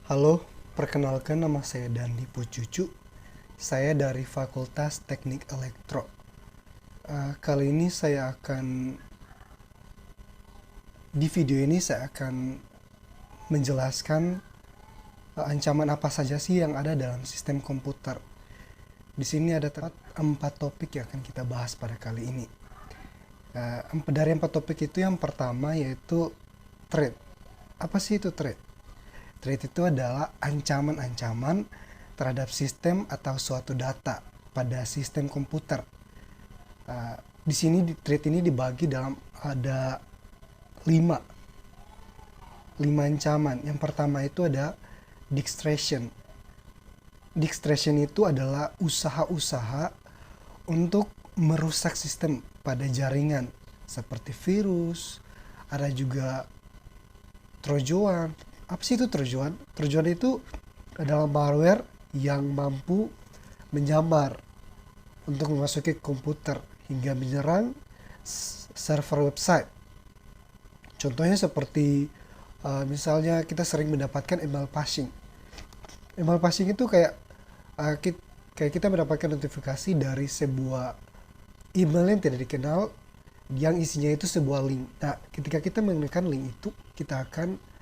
Halo, perkenalkan nama saya Dandi Pucucu. Saya dari Fakultas Teknik Elektro. Kali ini di video ini saya akan menjelaskan ancaman apa saja sih yang ada dalam sistem komputer. Di sini ada empat topik yang akan kita bahas pada kali ini. Dari empat topik itu yang pertama yaitu threat. Apa sih itu threat? Threat itu adalah ancaman-ancaman terhadap sistem atau suatu data pada sistem komputer. Di sini threat ini dibagi dalam ada lima ancaman. Yang pertama itu ada distraction. Distraction itu adalah usaha-usaha untuk merusak sistem pada jaringan seperti virus, ada juga trojan. Apa sih itu trojan? Trojan itu adalah malware yang mampu menyamar untuk memasuki komputer hingga menyerang server website. Contohnya seperti misalnya kita sering mendapatkan email phishing. Email phishing itu kayak kita mendapatkan notifikasi dari sebuah email yang tidak dikenal yang isinya itu sebuah link. Nah, ketika kita menekan link itu, kita akan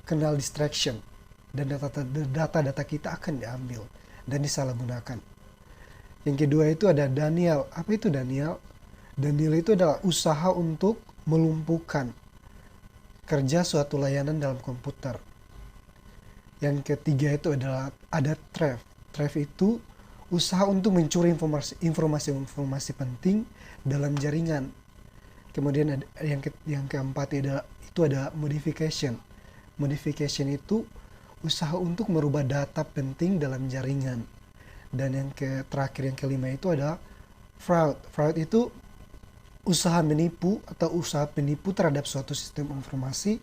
kenal distraction dan data-data kita akan diambil dan disalahgunakan. Yang kedua itu ada Denial. Apa itu Denial? Denial itu adalah usaha untuk melumpuhkan kerja suatu layanan dalam komputer. Yang ketiga itu adalah ada theft. Theft itu usaha untuk mencuri informasi penting dalam jaringan. Kemudian yang keempat itu ada modification. Modification itu usaha untuk merubah data penting dalam jaringan. Dan yang terakhir yang kelima itu ada fraud. Fraud itu usaha menipu atau usaha penipu terhadap suatu sistem informasi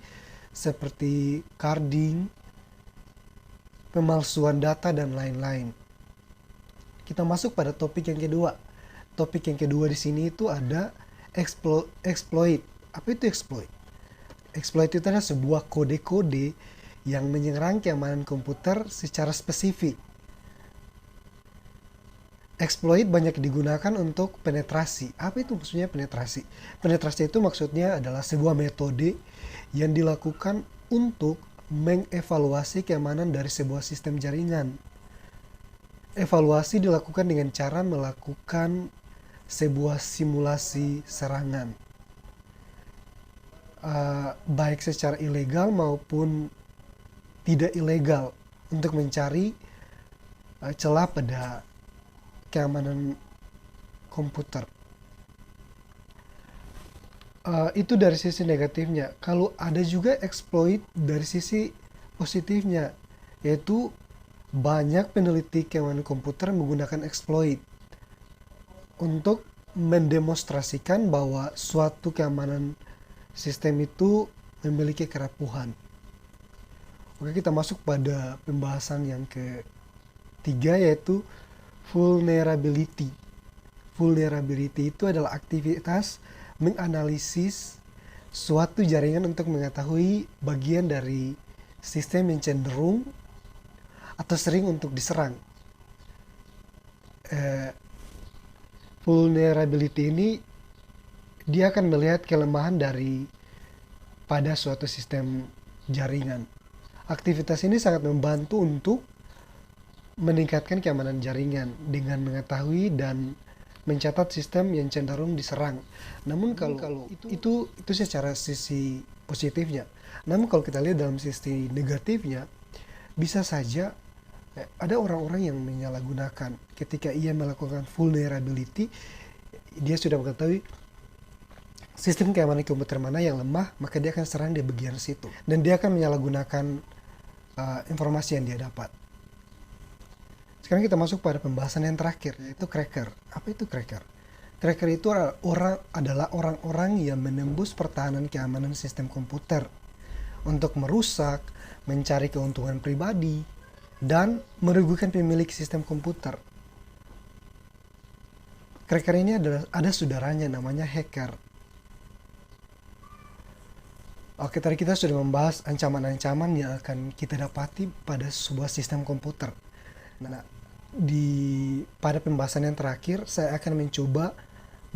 seperti carding, pemalsuan data, dan lain-lain. Kita masuk pada topik yang kedua. Topik yang kedua di sini itu ada exploit. Apa itu exploit? Exploit itu adalah sebuah kode-kode yang menyerang keamanan komputer secara spesifik. Exploit banyak digunakan untuk penetrasi. Apa itu maksudnya penetrasi? Penetrasi itu maksudnya adalah sebuah metode yang dilakukan untuk mengevaluasi keamanan dari sebuah sistem jaringan. Evaluasi dilakukan dengan cara melakukan sebuah simulasi serangan, baik secara ilegal maupun tidak ilegal, untuk mencari celah pada keamanan komputer. Itu dari sisi negatifnya. Kalau ada juga exploit dari sisi positifnya, yaitu banyak peneliti keamanan komputer menggunakan exploit untuk mendemonstrasikan bahwa suatu keamanan sistem itu memiliki kerapuhan. Oke, kita masuk pada pembahasan yang ketiga yaitu vulnerability. Vulnerability itu adalah aktivitas menganalisis suatu jaringan untuk mengetahui bagian dari sistem yang cenderung atau sering untuk diserang. Vulnerability ini dia akan melihat kelemahan pada suatu sistem jaringan. Aktivitas ini sangat membantu untuk meningkatkan keamanan jaringan dengan mengetahui dan mencatat sistem yang cenderung diserang. Namun kalau itu secara sisi positifnya. Namun kalau kita lihat dalam sisi negatifnya, bisa saja ada orang-orang yang menyalahgunakan. Ketika ia melakukan vulnerability, dia sudah mengetahui sistem keamanan komputer mana yang lemah, maka dia akan serang di bagian situ. Dan dia akan menyalahgunakan informasi yang dia dapat. Sekarang kita masuk pada pembahasan yang terakhir, yaitu cracker. Apa itu cracker? Cracker itu adalah orang-orang yang menembus pertahanan keamanan sistem komputer untuk merusak, mencari keuntungan pribadi, dan merugikan pemilik sistem komputer. Cracker ini ada saudaranya namanya hacker. Oke, tadi kita sudah membahas ancaman-ancaman yang akan kita dapati pada sebuah sistem komputer. Nah, pada pembahasan yang terakhir, saya akan mencoba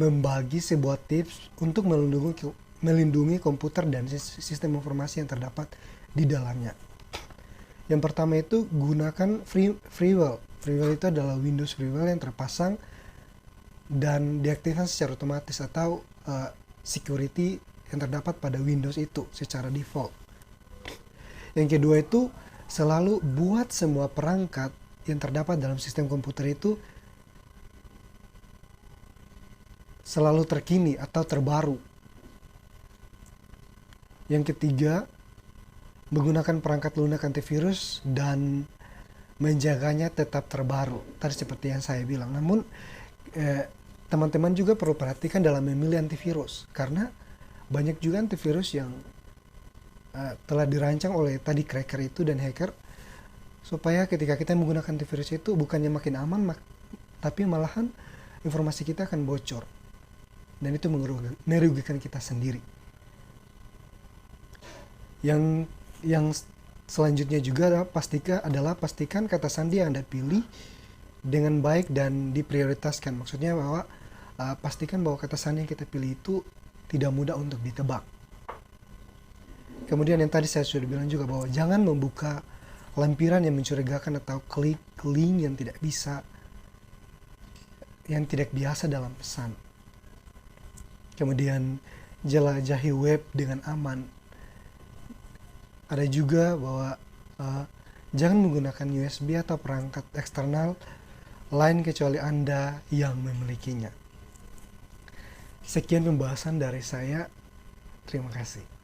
membagi sebuah tips untuk melindungi komputer dan sistem informasi yang terdapat di dalamnya. Yang pertama itu gunakan freeware. Freeware itu adalah Windows freeware yang terpasang dan diaktifkan secara otomatis atau security yang terdapat pada Windows itu secara default. Yang kedua itu selalu buat semua perangkat yang terdapat dalam sistem komputer itu selalu terkini atau terbaru. Yang ketiga, menggunakan perangkat lunak antivirus dan menjaganya tetap terbaru. Tadi seperti yang saya bilang. Namun teman-teman juga perlu perhatikan dalam memilih antivirus, karena banyak juga antivirus yang telah dirancang oleh tadi cracker itu dan hacker, supaya ketika kita menggunakan antivirus itu bukannya makin aman, tapi malahan informasi kita akan bocor. Dan itu merugikan kita sendiri. Yang selanjutnya juga adalah pastikan kata sandi yang Anda pilih dengan baik dan diprioritaskan. Maksudnya bahwa pastikan bahwa kata sandi yang kita pilih itu tidak mudah untuk ditebak. Kemudian yang tadi saya sudah bilang juga bahwa jangan membuka lampiran yang mencurigakan atau klik link yang tidak biasa dalam pesan. Kemudian jelajahi web dengan aman. Ada juga bahwa jangan menggunakan USB atau perangkat eksternal lain kecuali Anda yang memilikinya. Sekian pembahasan dari saya. Terima kasih.